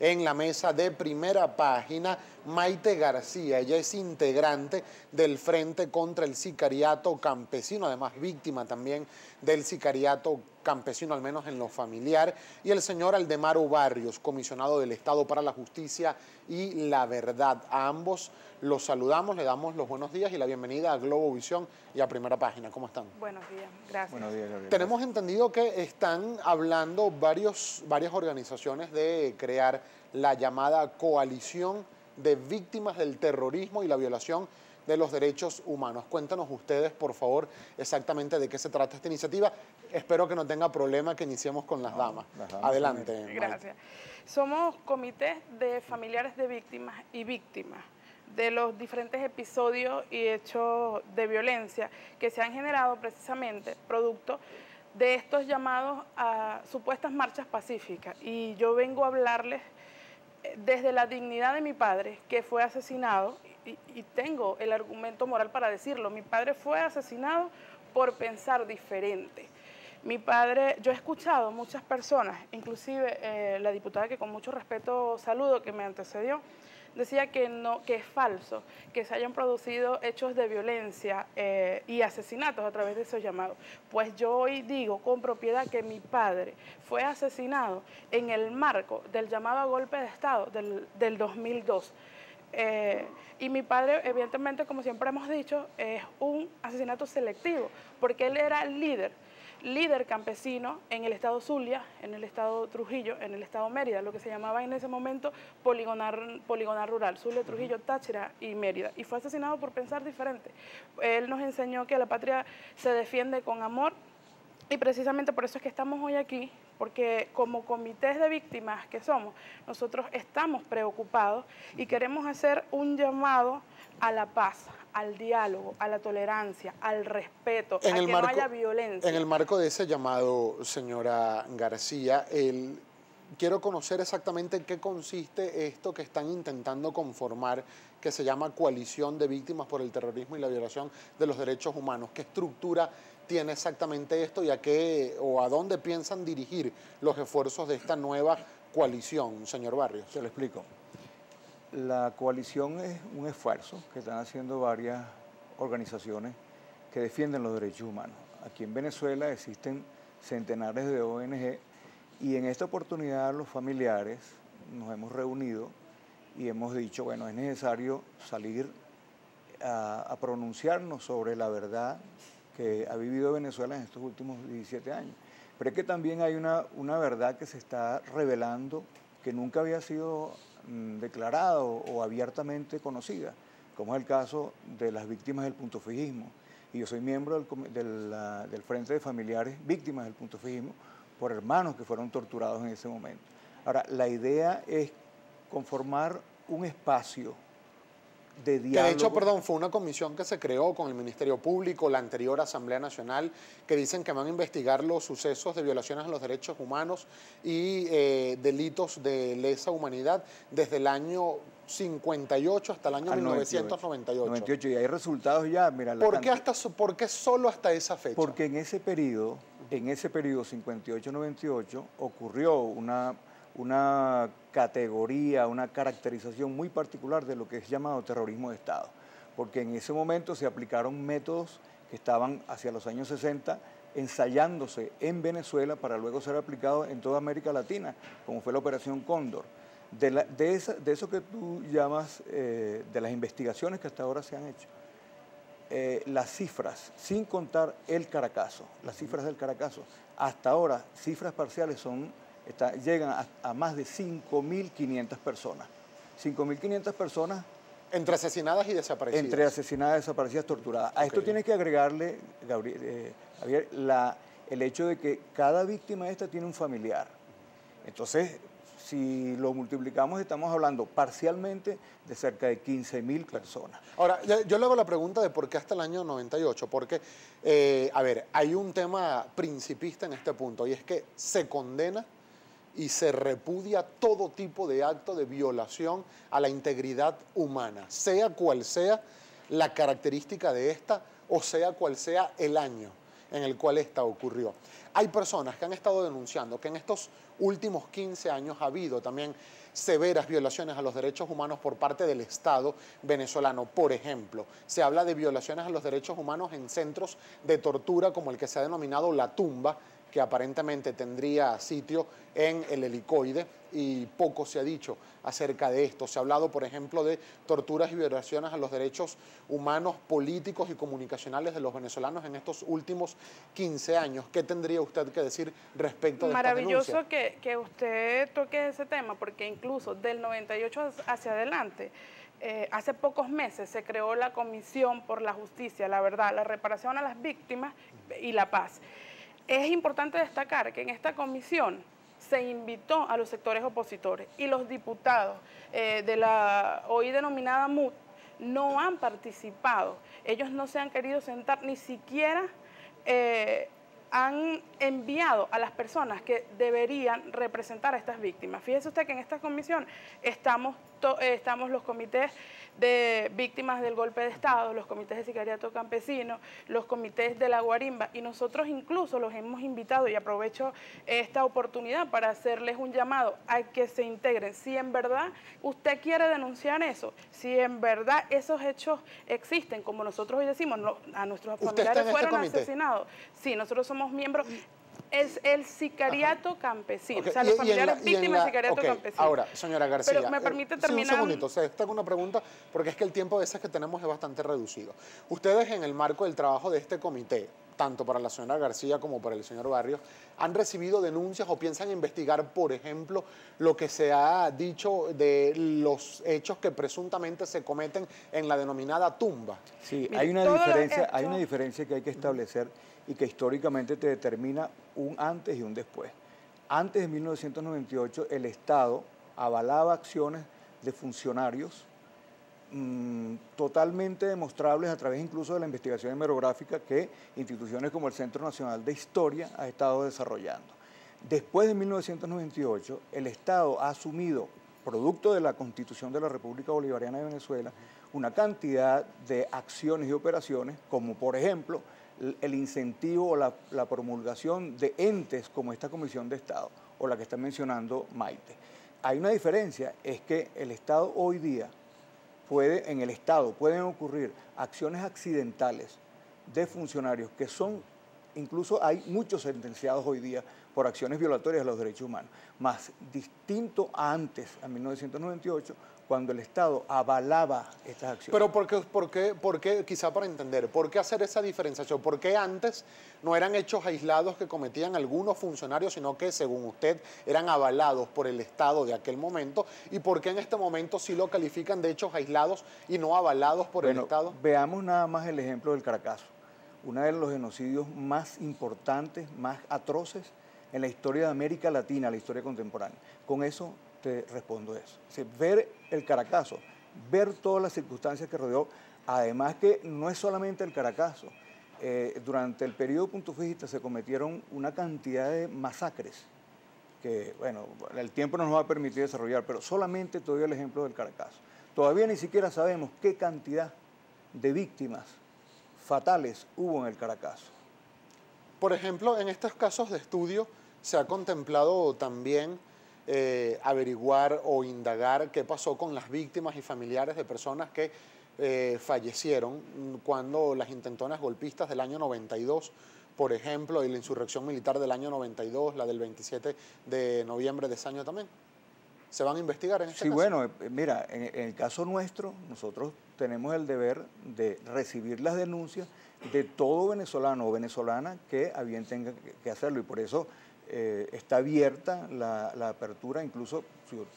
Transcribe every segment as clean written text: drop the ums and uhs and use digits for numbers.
en la mesa de Primera Página, Maite García. Ella es integrante del Frente contra el Sicariato Campesino, además víctima también del sicariato campesino, al menos en lo familiar, y el señor Aldemaro Barrios, comisionado del Estado para la Justicia y la Verdad. A ambos los saludamos, le damos los buenos días y la bienvenida a Globovisión y a Primera Página. ¿Cómo están? Buenos días, gracias. Buenos días, Gabriel. Tenemos entendido que están hablando varias organizaciones de crear la llamada Coalición de Víctimas del Terrorismo y la Violación de los Derechos Humanos. Cuéntanos ustedes, por favor, exactamente de qué se trata esta iniciativa. Espero que no tenga problema que iniciemos con las damas. Adelante. Gracias. Somos comités de familiares de víctimas y víctimas de los diferentes episodios y hechos de violencia que se han generado precisamente producto de estos llamados a supuestas marchas pacíficas. Y yo vengo a hablarles desde la dignidad de mi padre, que fue asesinado, y tengo el argumento moral para decirlo. Mi padre fue asesinado por pensar diferente. Mi padre, yo he escuchado muchas personas, inclusive la diputada que con mucho respeto saludo, que me antecedió, decía que no, que es falso, que se hayan producido hechos de violencia y asesinatos a través de esos llamados. Pues yo hoy digo con propiedad que mi padre fue asesinado en el marco del llamado a golpe de Estado del 2002. Y mi padre, evidentemente, como siempre hemos dicho, es un asesinato selectivo, porque él era líder campesino en el estado Zulia, en el estado Trujillo, en el estado Mérida, lo que se llamaba en ese momento poligonal rural, Zulia, Trujillo, Táchira y Mérida, y fue asesinado por pensar diferente. Él nos enseñó que la patria se defiende con amor, y precisamente por eso es que estamos hoy aquí, porque como comités de víctimas que somos, nosotros estamos preocupados y queremos hacer un llamado a la paz, al diálogo, a la tolerancia, al respeto, a que no haya violencia. En el marco de ese llamado, señora García, quiero conocer exactamente en qué consiste esto que están intentando conformar, que se llama Coalición de Víctimas por el Terrorismo y la Violación de los Derechos Humanos. ¿Qué estructura tiene exactamente esto y a qué o a dónde piensan dirigir los esfuerzos de esta nueva coalición, señor Barrios? Se lo explico. La coalición es un esfuerzo que están haciendo varias organizaciones que defienden los derechos humanos. Aquí en Venezuela existen centenares de ONG y en esta oportunidad los familiares nos hemos reunido y hemos dicho, bueno, es necesario salir a pronunciarnos sobre la verdad que ha vivido Venezuela en estos últimos 17 años. Pero es que también hay una verdad que se está revelando que nunca había sido declarada o abiertamente conocida, como es el caso de las víctimas del puntofijismo. Y yo soy miembro del Frente de Familiares Víctimas del Puntofijismo por hermanos que fueron torturados en ese momento. Ahora, la idea es conformar un espacio de diálogo. Que de hecho, perdón, fue una comisión que se creó con el Ministerio Público, la anterior Asamblea Nacional, que dicen que van a investigar los sucesos de violaciones a los derechos humanos y delitos de lesa humanidad desde el año 58 hasta el año 1998. 98, y hay resultados ya, mira. ¿Por qué solo hasta esa fecha? Porque en ese periodo 58-98, ocurrió una categoría, una caracterización muy particular de lo que es llamado terrorismo de Estado, porque en ese momento se aplicaron métodos que estaban hacia los años 60 ensayándose en Venezuela para luego ser aplicados en toda América Latina, como fue la Operación Cóndor. De eso que tú llamas, de las investigaciones que hasta ahora se han hecho, las cifras, sin contar el Caracazo, las cifras del Caracazo, hasta ahora, cifras parciales llegan a más de 5.500 personas. 5.500 personas. Entre asesinadas y desaparecidas. Entre asesinadas, desaparecidas, torturadas. A esto tienes que agregarle, Javier, el hecho de que cada víctima de esta tiene un familiar. Entonces, si lo multiplicamos, estamos hablando parcialmente de cerca de 15.000 personas. Ahora, yo le hago la pregunta de por qué hasta el año 98, porque, a ver, hay un tema principista en este punto, y es que se condena y se repudia todo tipo de acto de violación a la integridad humana, sea cual sea la característica de esta o sea cual sea el año en el cual esta ocurrió. Hay personas que han estado denunciando que en estos últimos 15 años ha habido también severas violaciones a los derechos humanos por parte del Estado venezolano. Por ejemplo, se habla de violaciones a los derechos humanos en centros de tortura como el que se ha denominado La Tumba, que aparentemente tendría sitio en el Helicoide, y poco se ha dicho acerca de esto. Se ha hablado, por ejemplo, de torturas y violaciones a los derechos humanos, políticos y comunicacionales de los venezolanos en estos últimos 15 años. ¿Qué tendría usted que decir respecto de esta denuncia? Maravilloso que usted toque ese tema, porque incluso del 98 hacia adelante, hace pocos meses se creó la Comisión por la Justicia, la Verdad, la Reparación a las Víctimas y la Paz. Es importante destacar que en esta comisión se invitó a los sectores opositores y los diputados de la hoy denominada MUD no han participado. Ellos no se han querido sentar, ni siquiera han enviado a las personas que deberían representar a estas víctimas. Fíjese usted que en esta comisión estamos los comités de víctimas del golpe de Estado, los comités de sicariato campesino, los comités de la guarimba, y nosotros incluso los hemos invitado, y aprovecho esta oportunidad para hacerles un llamado a que se integren. Si en verdad usted quiere denunciar eso, si en verdad esos hechos existen, como nosotros hoy decimos, a nuestros familiares fueron asesinados, sí, nosotros somos miembros. Es el sicariato campesino, o sea, los familiares víctimas del sicariato campesino. Ahora, señora García, pero me permite terminar. Sí, un segundito, tengo una pregunta, porque es que el tiempo de esas que tenemos es bastante reducido. Ustedes, en el marco del trabajo de este comité, tanto para la señora García como para el señor Barrios, ¿han recibido denuncias o piensan investigar, por ejemplo, lo que se ha dicho de los hechos que presuntamente se cometen en la denominada tumba? Sí, Mire, hay una diferencia que hay que establecer y que históricamente te determina un antes y un después. Antes de 1998, el Estado avalaba acciones de funcionarios totalmente demostrables a través incluso de la investigación hemerográfica que instituciones como el Centro Nacional de Historia ha estado desarrollando. Después de 1998, el Estado ha asumido, producto de la Constitución de la República Bolivariana de Venezuela, una cantidad de acciones y operaciones, como por ejemplo el incentivo o la promulgación de entes como esta Comisión de Estado o la que está mencionando Maite. Hay una diferencia, es que el Estado hoy día en el Estado pueden ocurrir acciones accidentales de funcionarios que son, incluso hay muchos sentenciados hoy día por acciones violatorias de los derechos humanos, más distinto a antes, a 1998, cuando el Estado avalaba estas acciones. Pero ¿por qué, quizá para entender, por qué hacer esa diferenciación? ¿Por qué antes no eran hechos aislados que cometían algunos funcionarios, sino que, según usted, eran avalados por el Estado de aquel momento? ¿Y por qué en este momento sí lo califican de hechos aislados y no avalados por el Estado? Veamos nada más el ejemplo del Caracazo, uno de los genocidios más importantes, más atroces en la historia de América Latina, la historia contemporánea. Con eso te respondo eso. O sea, ver el Caracazo, ver todas las circunstancias que rodeó, además que no es solamente el Caracazo. Durante el periodo puntofijista se cometieron una cantidad de masacres que, bueno, el tiempo no nos va a permitir desarrollar, pero solamente te doy el ejemplo del Caracazo. Todavía ni siquiera sabemos qué cantidad de víctimas fatales hubo en el Caracazo. Por ejemplo, en estos casos de estudio se ha contemplado también averiguar o indagar qué pasó con las víctimas y familiares de personas que fallecieron cuando las intentonas golpistas del año 92, por ejemplo, y la insurrección militar del año 92, la del 27 de noviembre de ese año también. ¿Se van a investigar en este caso? Sí, bueno, mira, en el caso nuestro, nosotros tenemos el deber de recibir las denuncias de todo venezolano o venezolana que a bien tenga que hacerlo, y por eso está abierta la apertura. Incluso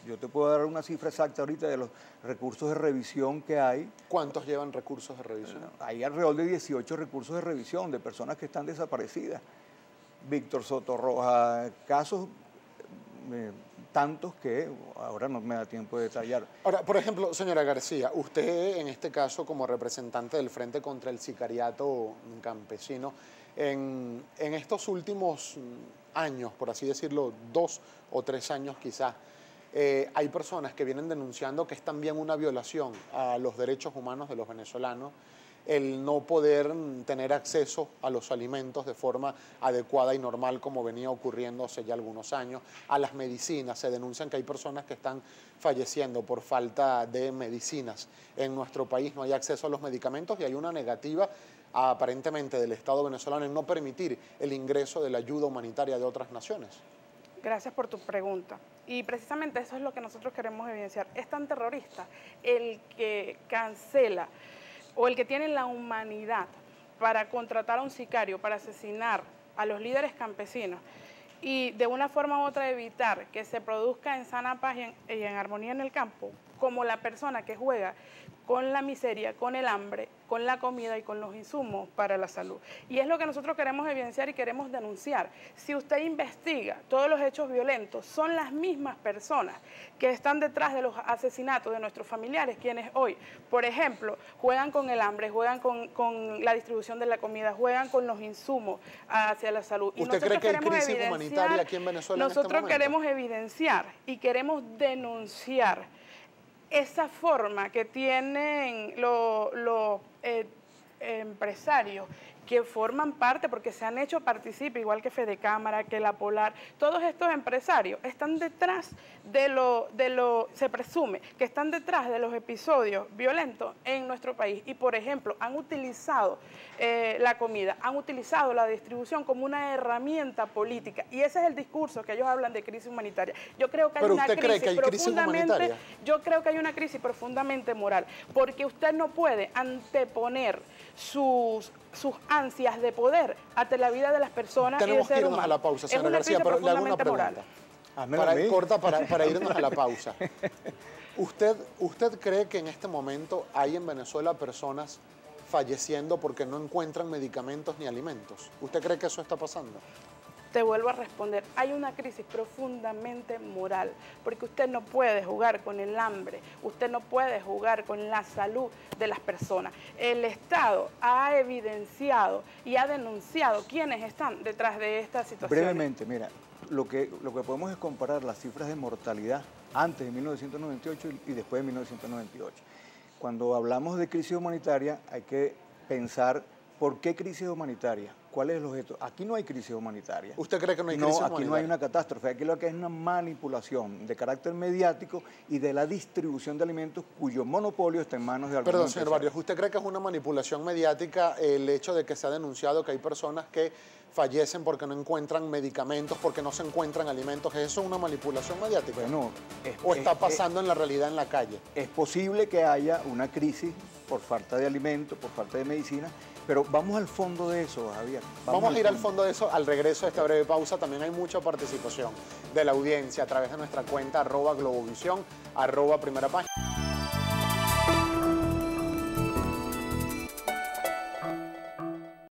yo te puedo dar una cifra exacta ahorita de los recursos de revisión que hay. ¿Cuántos llevan recursos de revisión? Hay alrededor de 18 recursos de revisión de personas que están desaparecidas. Víctor Soto Roja, casos tantos que ahora no me da tiempo de detallar. Ahora, por ejemplo, señora García, usted en este caso como representante del Frente contra el Sicariato Campesino, en estos últimos años, por así decirlo, 2 o 3 años quizás, hay personas que vienen denunciando que es también una violación a los derechos humanos de los venezolanos el no poder tener acceso a los alimentos de forma adecuada y normal como venía ocurriendo hace ya algunos años, a las medicinas. Se denuncian que hay personas que están falleciendo por falta de medicinas. En nuestro país no hay acceso a los medicamentos y hay una negativa aparentemente del Estado venezolano en no permitir el ingreso de la ayuda humanitaria de otras naciones. Gracias por tu pregunta. Y precisamente eso es lo que nosotros queremos evidenciar. Es tan terrorista el que cancela o el que tiene la humanidad para contratar a un sicario, para asesinar a los líderes campesinos y de una forma u otra evitar que se produzca en sana paz y en armonía en el campo, como la persona que juega con la miseria, con el hambre, con la comida y con los insumos para la salud. Y es lo que nosotros queremos evidenciar y queremos denunciar. Si usted investiga todos los hechos violentos, son las mismas personas que están detrás de los asesinatos de nuestros familiares, quienes hoy, por ejemplo, juegan con el hambre, juegan con la distribución de la comida, juegan con los insumos hacia la salud. Y ¿Usted cree que hay crisis humanitaria aquí en Venezuela en este momento? Nosotros queremos evidenciar y queremos denunciar esa forma que tienen los empresarios que forman parte, porque se han hecho partícipe, igual que Fede Cámara, que La Polar, todos estos empresarios están detrás se presume que están detrás de los episodios violentos en nuestro país y, por ejemplo, han utilizado la comida, han utilizado la distribución como una herramienta política y ese es el discurso que ellos hablan de crisis humanitaria. Yo creo que hay una yo creo que hay una crisis profundamente moral, porque usted no puede anteponer sus ansias de poder ante la vida de las personas. Tenemos y de que ser irnos humano. a la pausa, señora García, pero le hago una pregunta. Para irnos a la pausa. ¿Usted cree que en este momento hay en Venezuela personas falleciendo porque no encuentran medicamentos ni alimentos? ¿Usted cree que eso está pasando? Te vuelvo a responder, hay una crisis profundamente moral, porque usted no puede jugar con el hambre, usted no puede jugar con la salud de las personas. El Estado ha evidenciado y ha denunciado quiénes están detrás de esta situación. Brevemente, mira, lo que podemos es comparar las cifras de mortalidad antes de 1998 y después de 1998. Cuando hablamos de crisis humanitaria hay que pensar ¿por qué crisis humanitaria? ¿Cuál es el objeto? Aquí no hay crisis humanitaria. ¿Usted cree que no hay crisis humanitaria? No, aquí no hay una catástrofe. Aquí lo que es una manipulación de carácter mediático y de la distribución de alimentos cuyo monopolio está en manos de algunos Perdón, señor Barrios, ¿usted cree que es una manipulación mediática el hecho de que se ha denunciado que hay personas que fallecen porque no encuentran medicamentos, porque no se encuentran alimentos? ¿Eso es una manipulación mediática? Bueno, ¿O está pasando en la realidad en la calle? Es posible que haya una crisis por falta de alimentos, por falta de medicina, pero vamos al fondo de eso, Javier. Vamos a ir al fondo de eso al regreso de esta breve pausa. También hay mucha participación de la audiencia a través de nuestra cuenta @Globovisión, @Primera Página.